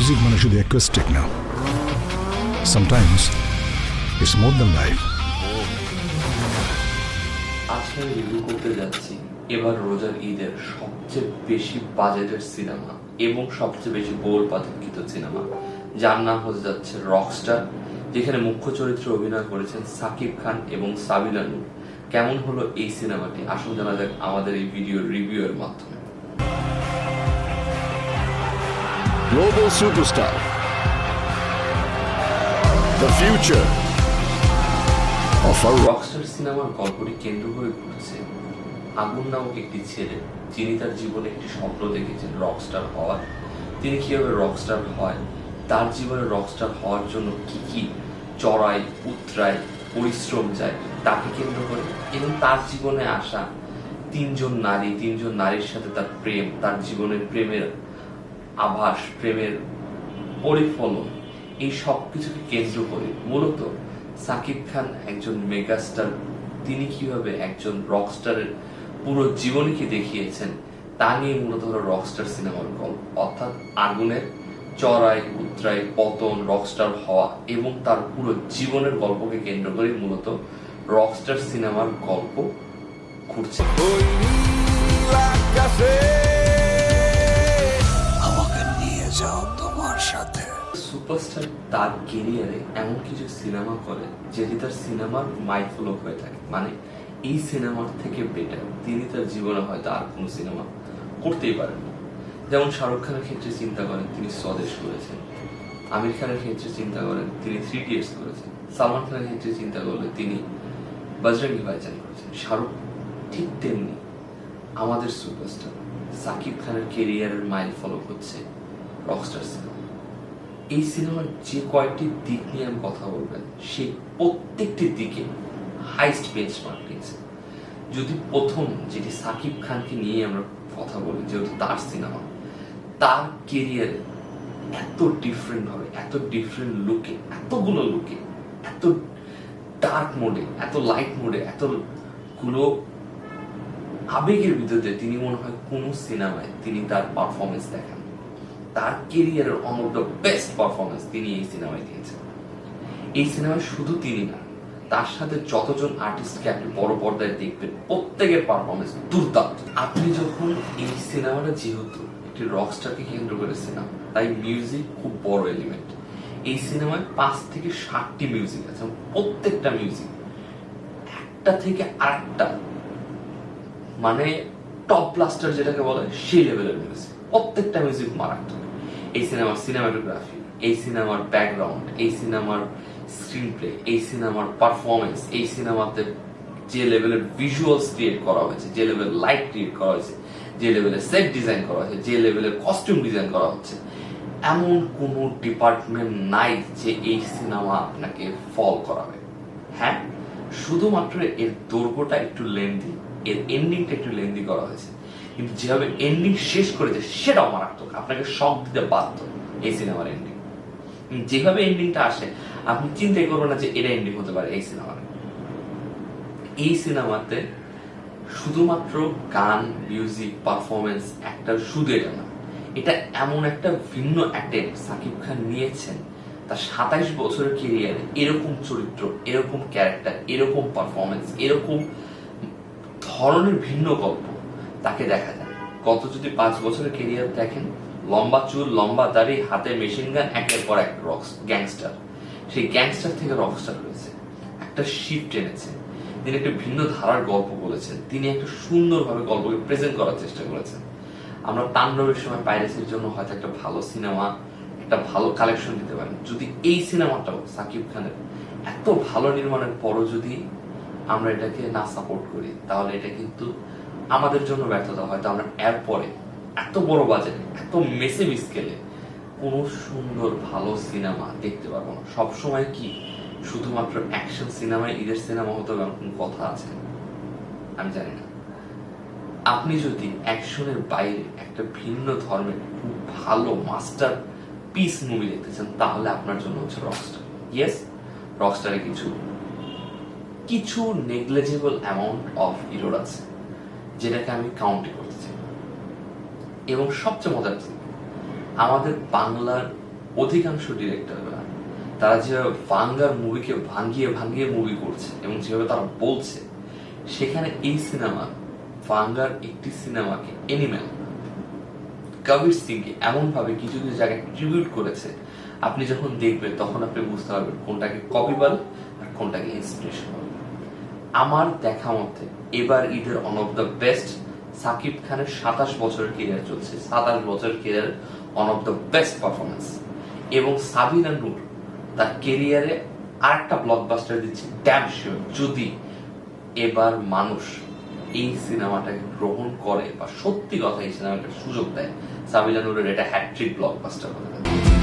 Music মানে শুধু acoustic না, sometimes it's more than life. আজকে আমি রিভিউ করতে যাচ্ছি এবার রোজার ঈদের সবচেয়ে বেশি বাজেটের সিনেমা এবং সবচেয়ে বেশি বহুল পাঠকিত সিনেমা, যার নাম হতে যাচ্ছে রকস্টার, যেখানে মুখ্য চরিত্রে অভিনয় করেছেন সাকিব খান এবং সাবিনা নূর। কেমন হলো এই সিনেমাটি আসুন জানা যাক আমাদের এই ভিডিওর রিভিউ এর মাধ্যমে। Global superstar, the future of a Rockstar সিনেমার গল্পটি কেন্দ্র করে ঘুরছে আগুন নামক একটি ছেলে, যিনি তার জীবনে একটি স্বপ্ন দেখেছেন রকস্টার হওয়ার। তিনি কিভাবে রকস্টার হয়, তার জীবনে রকস্টার হওয়ার জন্য কি কি চড়াই উতরাই পরিশ্রম যায় তাকে কেন্দ্র করে, এবং তার জীবনে আসা তিনজন নারীর সাথে তার প্রেম, তার জীবনের প্রেমের আভাস, প্রেমের পরিফলন, এই সব কিছুকে কেন্দ্র করে মূলত সাকিব খান একজন মেগাস্টার, তিনি কিভাবে একজন রকস্টারের পুরো জীবনীকে দেখিয়েছেন তা নিয়ে মূলত হলো রকস্টার সিনেমার গল্প। অর্থাৎ আগুনের চড়াই উতরাই পতন, রকস্টার হওয়া এবং তার পুরো জীবনের গল্পকে কেন্দ্র করে মূলত রকস্টার সিনেমার গল্প ঘুরছে। আমাকে নিয়ে যাও তোমার সাথে। সুপারস্টার তার কেরিয়ারে এমন কিছু সিনেমা করে যেটি তার সিনেমার মাইলফলক হয়ে থাকে, মানে এই সিনেমার থেকে বেটার তিনি তার জীবনে হয়তো আর কোনো সিনেমা করতেই পারেন না। যেমন শাহরুখ খানের ক্ষেত্রে চিন্তা করেন তিনি স্বদেশ করেছেন, আমির খানের ক্ষেত্রে চিন্তা করেন তিনি 3 Idiots করেছেন, সালমান খানের ক্ষেত্রে চিন্তা করলে তিনি বজরঙ্গি ভাইজান করেছেন। শাহরুখ ঠিক তেমনি আমাদের সুপারস্টার সাকিব খানের কেরিয়ারের মাইলফলক হচ্ছে রকস্টার সিনেমা। এই সিনেমার যে কয়েকটি দিক নিয়ে আমি কথা বলবেন, সেই প্রত্যেকটি দিকে হাইস্ট বেঞ্চমার্ক পেয়েছে। যদি প্রথম যেটি সাকিব খানকে নিয়ে আমরা কথা বলি, যেহেতু তার সিনেমা, তার কেরিয়ারে এত ডিফারেন্ট ভাবে, এত ডিফারেন্ট লুকে, এতগুলো লুকে, এত ডার্ক মোডে, এত লাইট মোডে, এতগুলো আবেগের ভিতরে তিনি মনে হয় কোন সিনেমায় তিনি তার পারফরমেন্স দেখান। তার কেরিয়ারের one of the best performance তিনি এই সিনেমায় দিয়েছেন। এই সিনেমায় শুধু তিনি না, তার সাথে যতজন আর্টিস্টকে আপনি বড় পর্দায় দেখবেন প্রত্যেকের পারফরমেন্স দুর্দান্ত। আপনি যখন এই সিনেমাটা, যেহেতু একটি রকস্টারকে কেন্দ্র করে সিনেমা, তাই মিউজিক খুব বড় এলিমেন্ট। এই সিনেমায় 5 থেকে 7টি মিউজিক আছে, প্রত্যেকটা মিউজিক একটা থেকে আরেকটা মানে টপ ব্লাস্টার যেটাকে বলে সেই লেভেলের মিউজিক, প্রত্যেকটা মিউজিক মারাত্মক। এই সিনেমার সিনেমাটোগ্রাফি, এই সিনেমার ব্যাকগ্রাউন্ড, এই সিনেমার স্ক্রিন প্লে, এই সিনেমার পারফরমেন্স, এই সিনেমাতে যে লেভেলের ভিজুয়ালস ক্রিয়েট করা হয়েছে, যে লেভেল লাইট ক্রিয়েট করা হয়েছে, যে লেভেলের সেট ডিজাইন করা হয়েছে, যে লেভেলের কস্টিউম ডিজাইন করা হচ্ছে, এমন কোনো ডিপার্টমেন্ট নাই যে এই সিনেমা আপনাকে ফল করাবে। হ্যাঁ, শুধুমাত্র এর দৈর্ঘ্যটা একটু লেন্দি, এর এন্ডিংটা একটু লেন্দি করা হয়েছে, কিন্তু যেভাবে এন্ডিং শেষ করেছে সেটাও মারাত্মক, আপনাকে শক দিতে বাধ্য। এই সিনেমার এন্ডিং যেভাবে এন্ডিংটা আসে আপনি চিন্তাই করবেন না যে এটা এন্ডিং হতে পারে এই সিনেমার। এই সিনেমাতে শুধুমাত্র গান, মিউজিক, পারফরমেন্স একটা শুধু এটা না, এটা এমন একটা ভিন্ন অ্যাটেম্প সাকিব খান নিয়েছেন তার 27 বছরের কেরিয়ারে এরকম চরিত্র, এরকম ক্যারেক্টার, এরকম পারফরমেন্স, এরকম ধরনের ভিন্ন গল্প তাকে দেখা যায়। গত যদি 5 বছরের কেরিয়ার দেখেন, লম্বা চুল, লম্বা দাড়ি, হাতে মেশিন গান, একের পর এক গ্যাংস্টার, সেই গ্যাংস্টার থেকে রকস্টার হয়েছে, একটা শিফট এনেছে। তিনি একটা ভিন্ন ধারার গল্প বলেছেন, তিনি একটা সুন্দরভাবে গল্পকে প্রেজেন্ট করার চেষ্টা করেছেন। আমরা তাণ্ডবের সময় পাইরেসির জন্য হয়তো একটা ভালো সিনেমা, একটা ভালো কালেকশন দিতে পারেন। যদি এই সিনেমাটাও সাকিব খানের এত ভালো নির্মাণের পরও যদি আমরা এটাকে না সাপোর্ট করি, তাহলে এটা কিন্তু আমাদের জন্য ব্যর্থতা। হয়তো আমরা এরপরে এত বড় বাজেট, এত মেসিভ স্কেলে কোনো সুন্দর ভালো সিনেমা দেখতে পারবো না। সবসময় কি শুধুমাত্র অ্যাকশন সিনেমায় ঈদের সিনেমা হতে হবে এমন কথা আছে? আমি জানি না। আপনি যদি অ্যাকশনের বাইরে একটা ভিন্ন ধর্মের খুব ভালো মাস্টার পিস মুভি দেখতে চান, তাহলে আপনার জন্য হচ্ছে রকস্টার। ইয়েস, রকস্টারে কিছু নেগলিজেবল অ্যামাউন্ট অফ ইরোর আছে, যেটাকে আমি কাউন্টে করতে চাই। এবং সবচেয়ে মজার, আমাদের বাংলার অধিকাংশ ডিরেক্টররা তারা যেভাবে ভাঙ্গার মুভিকে ভাঙ্গিয়ে ভাঙ্গিয়ে মুভি করছে এবং যেভাবে তারা বলছে, সেখানে এই সিনেমা ভাঙ্গার একটি সিনেমাকে এনিম্যাল কবির সিংকে এমন ভাবে কিছু কিছু জায়গায় ট্রিবিউট করেছে, আপনি যখন দেখবেন তখন আপনি বুঝতে পারবেন কোনটাকে কপি বলে আর কোনটাকে ইন্সপিরেশন বলে। আমার দেখা মতে এবার ঈদের one of the best, Shakib খানের 27 বছরের কেরিয়ার চলছে, 27 বছরের career one of the best performance. এবং সাবিনা নূর তার কেরিয়ারে আরেকটা ব্লকবাস্টার দিচ্ছে ড্যাম শিওর, যদি এবার মানুষ এই সিনেমাটাকে গ্রহণ করে বা সত্যি কথা এই সিনেমাটার সুযোগ দেয়, সাবিনা নূরের এটা হ্যাট্রিক ব্লকবাস্টার হতে পারে।